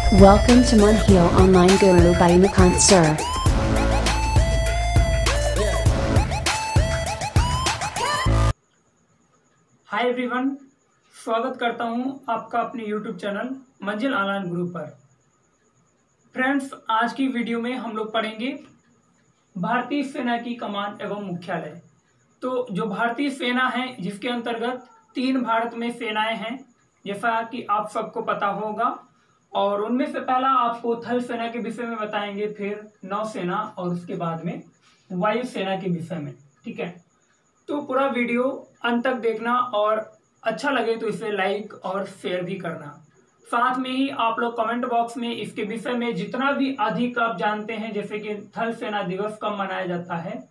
Welcome to Monheo Online Guru by Umakant Sir. Hi everyone, स्वागत करता हूं आपका अपने YouTube चैनल मंजिल ऑनलाइन गुरु पर। फ्रेंड्स, आज की वीडियो में हम लोग पढ़ेंगे भारतीय सेना की कमान एवं मुख्यालय। तो जो भारतीय सेना है जिसके अंतर्गत 3 भारत में सेनाएं हैं, जैसा कि आप सबको पता होगा, और उनमें से पहला आपको थल सेना के विषय में बताएंगे, फिर नौसेना और उसके बाद में वायु सेना के विषय में। ठीक है, तो पूरा वीडियो अंत तक देखना और अच्छा लगे तो इसे लाइक और शेयर भी करना। साथ में ही आप लोग कमेंट बॉक्स में इसके विषय में जितना भी अधिक आप जानते हैं, जैसे कि थल सेना दिवस कब मनाया जाता है,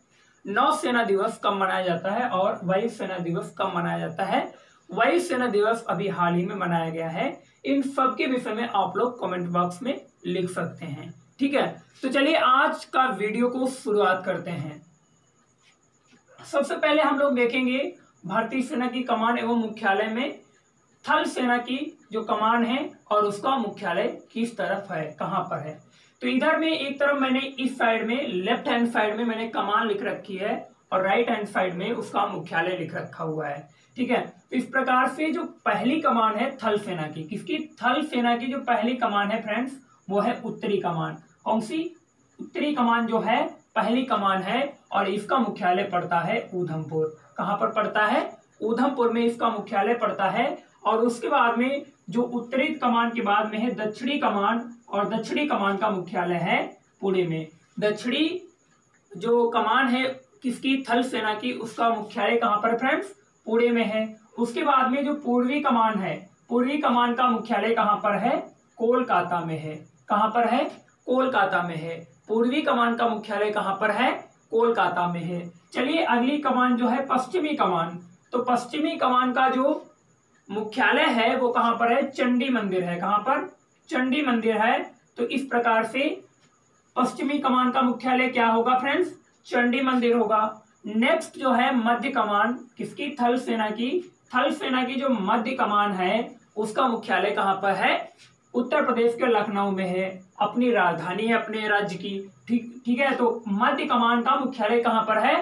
नौसेना दिवस कब मनाया जाता है और वायु सेना दिवस कब मनाया जाता है। वायु सेना दिवस अभी हाल ही में मनाया गया है। इन सब के विषय में आप लोग कमेंट बॉक्स में लिख सकते हैं। ठीक है, तो चलिए आज का वीडियो को शुरुआत करते हैं। सबसे पहले हम लोग देखेंगे भारतीय सेना की कमान एवं मुख्यालय में थल सेना की जो कमान है और उसका मुख्यालय किस तरफ है, कहां पर है। तो इधर में एक तरफ मैंने इस साइड में लेफ्ट हैंड साइड में मैंने कमान लिख रखी है और राइट हैंड साइड में उसका मुख्यालय लिख रखा हुआ है। ठीक है, तो इस प्रकार से जो पहली कमान है थल सेना की, किसकी, थल सेना की जो पहली कमान है फ्रेंड्स, वो है उत्तरी कमान। कौन सी, उत्तरी कमान जो है पहली कमान है और इसका मुख्यालय पड़ता है ऊधमपुर। कहां पर पड़ता है, ऊधमपुर में इसका मुख्यालय पड़ता है। और उसके बाद में जो उत्तरी कमान के बाद में है दक्षिणी कमान, और दक्षिणी कमान का मुख्यालय है पुणे में। दक्षिणी जो कमान है किसकी, थल सेना की, उसका मुख्यालय कहां पर फ्रेंड्स, पुणे में है। उसके बाद में जो पूर्वी कमान है, पूर्वी कमान का मुख्यालय कहां पर है, कोलकाता में है। कहां पर है, कोलकाता में है। पूर्वी कमान का मुख्यालय कहां पर है, कोलकाता में है। चलिए अगली कमान जो है पश्चिमी कमान, तो पश्चिमी कमान का जो मुख्यालय है वो कहां पर है, चंडी मंदिर है। कहां पर, चंडी मंदिर है। तो इस प्रकार से पश्चिमी कमान का मुख्यालय क्या होगा फ्रेंड्स, चंडी मंदिर होगा। नेक्स्ट जो है मध्य कमान, किसकी, थल सेना की, थल सेना की जो मध्य कमान है उसका मुख्यालय कहां पर है, उत्तर प्रदेश के लखनऊ में है। अपनी राजधानी है अपने राज्य की। ठीक है, तो मध्य कमान का मुख्यालय कहां पर है,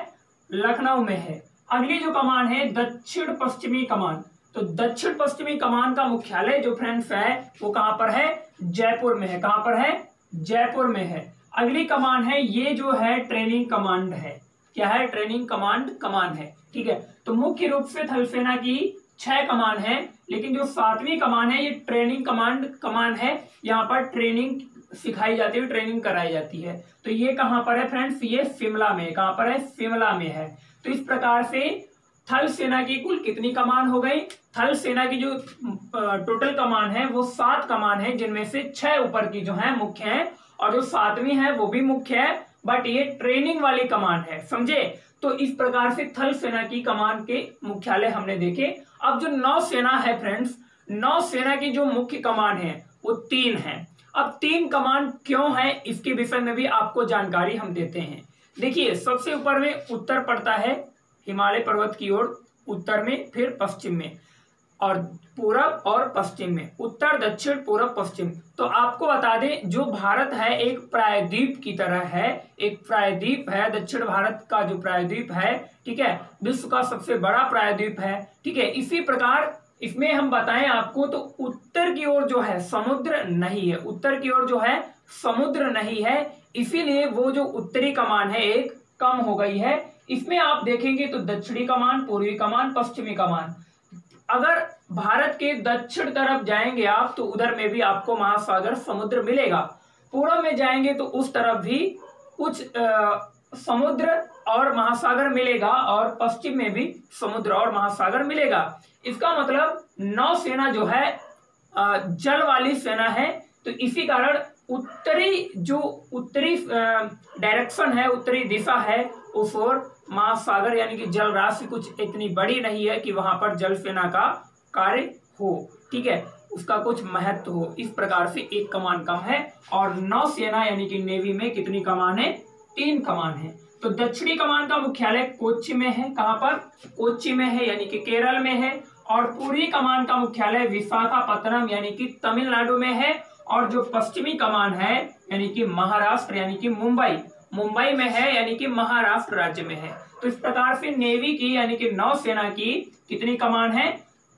लखनऊ में है। अगली जो कमान है दक्षिण पश्चिमी कमान, तो दक्षिण पश्चिमी कमान का मुख्यालय जो फ्रेंड्स है वो कहां पर है, जयपुर में है। कहां पर है, जयपुर में है। अगली कमान है, ये जो है ट्रेनिंग कमांड है। क्या है, ट्रेनिंग कमान है। ठीक है, तो मुख्य रूप से थल सेना की 6 कमान है, लेकिन जो 7वीं कमान है ये ट्रेनिंग कमान है। यहाँ पर ट्रेनिंग सिखाई जाती है, ट्रेनिंग कराई जाती है। तो ये कहां पर है फ्रेंड्स, ये शिमला में। कहां पर है, शिमला में है। तो इस प्रकार से थल सेना की कुल कितनी कमान हो गई, थल सेना की जो टोटल कमान है वो 7 कमान है, जिनमें से 6 ऊपर की जो है मुख्य है और जो 7वीं है वो भी मुख्य है, बट ये ट्रेनिंग वाली कमान है, समझे। तो इस प्रकार से थल सेना की कमान के मुख्यालय हमने देखे। अब जो नौसेना है फ्रेंड्स, नौसेना की जो मुख्य कमान है वो 3 है। अब 3 कमान क्यों है इसके विषय में भी आपको जानकारी हम देते हैं। देखिए, सबसे ऊपर में उत्तर पड़ता है, हिमालय पर्वत की ओर उत्तर में, फिर पश्चिम में, और पूरब और पश्चिम में, उत्तर दक्षिण पूरब पश्चिम। तो आपको बता दें, जो भारत है एक प्रायद्वीप की तरह है, एक प्रायद्वीप है। दक्षिण भारत का जो प्रायद्वीप है, ठीक है, विश्व का सबसे बड़ा प्रायद्वीप है। ठीक है, इसी प्रकार इसमें हम बताएं आपको, तो उत्तर की ओर जो है समुद्र नहीं है, उत्तर की ओर जो है समुद्र नहीं है, इसीलिए वो जो उत्तरी कमान है एक कम हो गई है। इसमें आप देखेंगे तो दक्षिणी कमान, पूर्वी कमान, पश्चिमी कमान। अगर भारत के दक्षिण तरफ जाएंगे आप तो उधर में भी आपको महासागर समुद्र मिलेगा। पूर्व में जाएंगे तो उस तरफ भी कुछ समुद्र और महासागर मिलेगा, और पश्चिम में भी समुद्र और महासागर मिलेगा। इसका मतलब नौसेना जो है जल वाली सेना है। तो इसी कारण उत्तरी डायरेक्शन है, उत्तरी दिशा है, उस ओर महासागर यानी कि जल राशि कुछ इतनी बड़ी नहीं है कि वहां पर जल सेना का कार्य हो। ठीक है, उसका कुछ महत्व हो। इस प्रकार से एक कमान कम है। और नौसेना यानी कि नेवी में कितनी कमान है, 3 कमान है। तो दक्षिणी कमान का मुख्यालय कोच्चि में है। कहां पर, कोच्चि में है, यानी कि केरल में है। और पूर्वी कमान का मुख्यालय विशाखापत्तनम यानी कि तमिलनाडु में है। और जो पश्चिमी कमान है यानी कि महाराष्ट्र यानी कि मुंबई में है, यानी कि महाराष्ट्र राज्य में है। तो इस प्रकार से नेवी की यानी कि नौसेना की कितनी कमान है?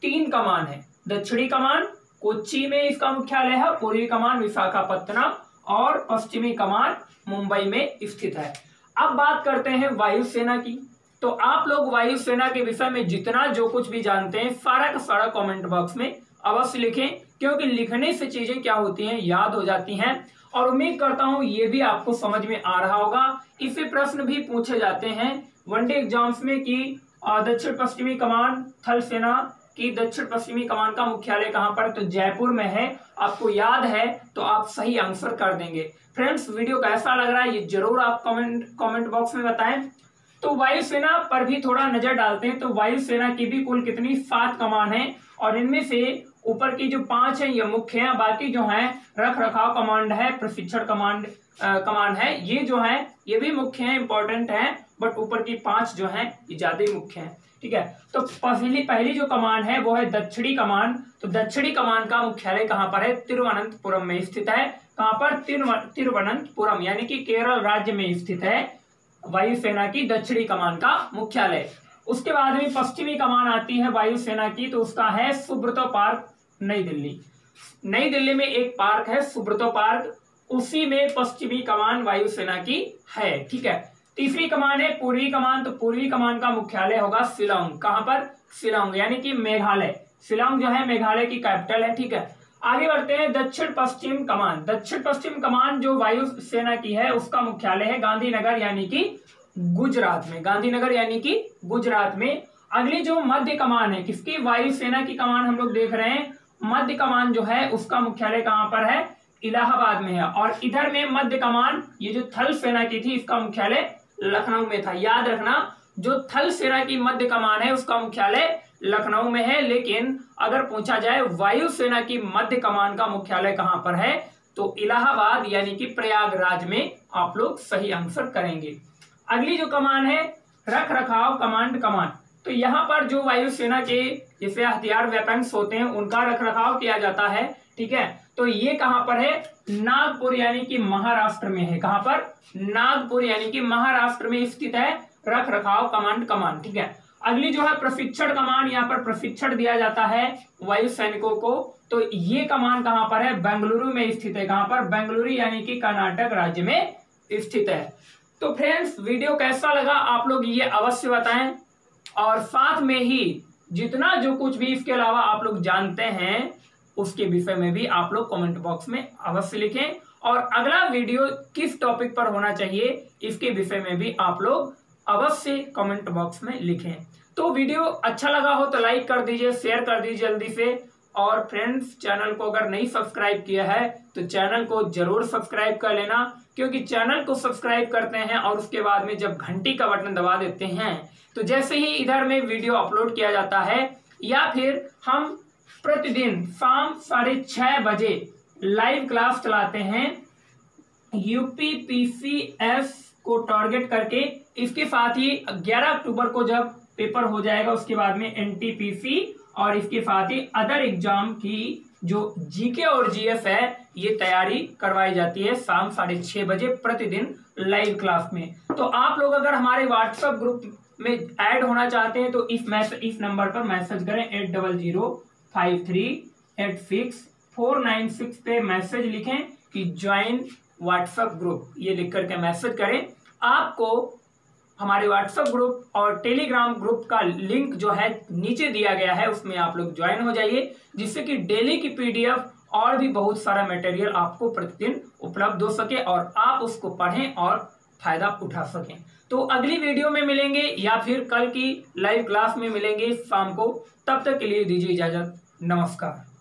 3 कमान है। दक्षिणी कमान कोच्चि में इसका मुख्यालय है, पूर्वी कमान विशाखापत्तनम और पश्चिमी कमान मुंबई में स्थित है। अब बात करते हैं वायुसेना की। तो आप लोग वायुसेना के विषय में जितना जो कुछ भी जानते हैं सारा का सारा कमेंट बॉक्स में अवश्य लिखें, क्योंकि लिखने से चीजें क्या होती हैं, याद हो जाती हैं। और उम्मीद करता हूं ये भी आपको समझ में आ रहा होगा। इससे प्रश्न भी पूछे जाते हैं वनडे एग्जाम्स में कि दक्षिण पश्चिमी कमान थल सेना की दक्षिण पश्चिमी कमान का मुख्यालय कहां पर? तो जयपुर में है। आपको याद है तो आप सही आंसर कर देंगे। फ्रेंड्स, वीडियो कैसा लग रहा है ये जरूर आप कमेंट बॉक्स में बताएं। तो वायुसेना पर भी थोड़ा नजर डालते हैं। तो वायुसेना की भी कुल कितनी? 7 कमान है, और इनमें से ऊपर की जो 5 है ये मुख्य है, बाकी जो है रख रखाव कमांड है, प्रशिक्षण कमान है, ये जो है ये भी मुख्य है, इंपॉर्टेंट है, बट ऊपर की 5 जो है ये ज्यादा मुख्य है। ठीक है, तो पहली जो कमान है वो है दक्षिणी कमान। तो दक्षिणी कमान का मुख्यालय कहां पर है? तिरुवनंतपुरम में स्थित है। कहां पर? तिरुवनंतपुरम यानी कि केरल राज्य में स्थित है वायुसेना की दक्षिणी कमान का मुख्यालय। उसके बाद में पश्चिमी कमान आती है वायुसेना की, तो उसका है सुब्रतो पार्क, नई दिल्ली में एक पार्क है सुब्रतो पार्क, उसी में पश्चिमी कमान वायुसेना की है। ठीक है, तीसरी कमान है पूर्वी कमान। तो पूर्वी कमान का मुख्यालय होगा शिलांग। कहां पर? शिलांग यानी कि मेघालय। शिलांग जो है मेघालय की कैपिटल है। ठीक है, आगे बढ़ते हैं दक्षिण पश्चिम कमान। दक्षिण पश्चिम कमान जो वायुसेना की है उसका मुख्यालय है गांधीनगर यानी कि गुजरात में। गांधीनगर यानी कि गुजरात में। अगली जो मध्य कमान है किसकी? वायुसेना की कमान हम लोग देख रहे हैं। मध्य कमान जो है उसका मुख्यालय कहां पर है? इलाहाबाद में है। और इधर में मध्य कमान ये जो थल सेना की थी इसका मुख्यालय लखनऊ में था। याद रखना, जो थल सेना की मध्य कमान है उसका मुख्यालय लखनऊ में है। लेकिन अगर पूछा जाए वायुसेना की मध्य कमान का मुख्यालय कहां पर है, तो इलाहाबाद यानी कि प्रयागराज में आप लोग सही आंसर करेंगे। अगली जो कमान है रख रखाव कमान। तो यहाँ पर जो वायुसेना के जैसे हथियार वेपन्स होते हैं उनका रख रखाव किया जाता है। ठीक है, तो ये कहां पर है? नागपुर यानी कि महाराष्ट्र में है। कहां पर? नागपुर यानी कि महाराष्ट्र में स्थित है रख रखाव कमान। ठीक है, अगली जो है प्रशिक्षण कमान, यहाँ पर प्रशिक्षण दिया जाता है वायु सैनिकों को। तो ये कमान कहां पर है? बेंगलुरु में स्थित है। कहां पर? बेंगलुरु यानी कि कर्नाटक राज्य में स्थित है। तो फ्रेंड्स, वीडियो कैसा लगा आप लोग ये अवश्य बताएं, और साथ में ही जितना जो कुछ भी इसके अलावा आप लोग जानते हैं उसके विषय में भी आप लोग कमेंट बॉक्स में अवश्य लिखें, और अगला वीडियो किस टॉपिक पर होना चाहिए इसके विषय में भी आप लोग अवश्य कमेंट बॉक्स में लिखें। तो वीडियो अच्छा लगा हो तो लाइक कर दीजिए, शेयर कर दीजिए जल्दी से, और फ्रेंड्स चैनल को अगर नहीं सब्सक्राइब किया है तो चैनल को जरूर सब्सक्राइब कर लेना, क्योंकि चैनल को सब्सक्राइब करते हैं और उसके बाद में जब घंटी का बटन दबा देते हैं तो जैसे ही इधर में वीडियो अपलोड किया जाता है या फिर हम प्रतिदिन शाम 6:30 बजे लाइव क्लास चलाते हैं यूपीपीसीएस को टारगेट करके। इसके साथ ही 11 अक्टूबर को जब पेपर हो जाएगा उसके बाद में एनटीपीसी और इसके साथ ही अदर एग्जाम की जो जीके और जीएस है ये तैयारी करवाई जाती है शाम 6:30 बजे प्रतिदिन लाइव क्लास में। तो आप लोग अगर हमारे व्हाट्सएप ग्रुप में ऐड होना चाहते हैं तो इस नंबर पर मैसेज करें 8053864996 पे मैसेज लिखें कि ज्वाइन व्हाट्सएप ग्रुप, ये लिख करके मैसेज करें। आपको हमारे व्हाट्सएप ग्रुप और टेलीग्राम ग्रुप का लिंक जो है नीचे दिया गया है, उसमें आप लोग ज्वाइन हो जाइए, जिससे कि डेली की पीडीएफ और भी बहुत सारा मटेरियल आपको प्रतिदिन उपलब्ध हो सके और आप उसको पढ़ें और फायदा उठा सकें। तो अगली वीडियो में मिलेंगे या फिर कल की लाइव क्लास में मिलेंगे शाम को। तब तक के लिए दीजिए इजाजत। नमस्कार।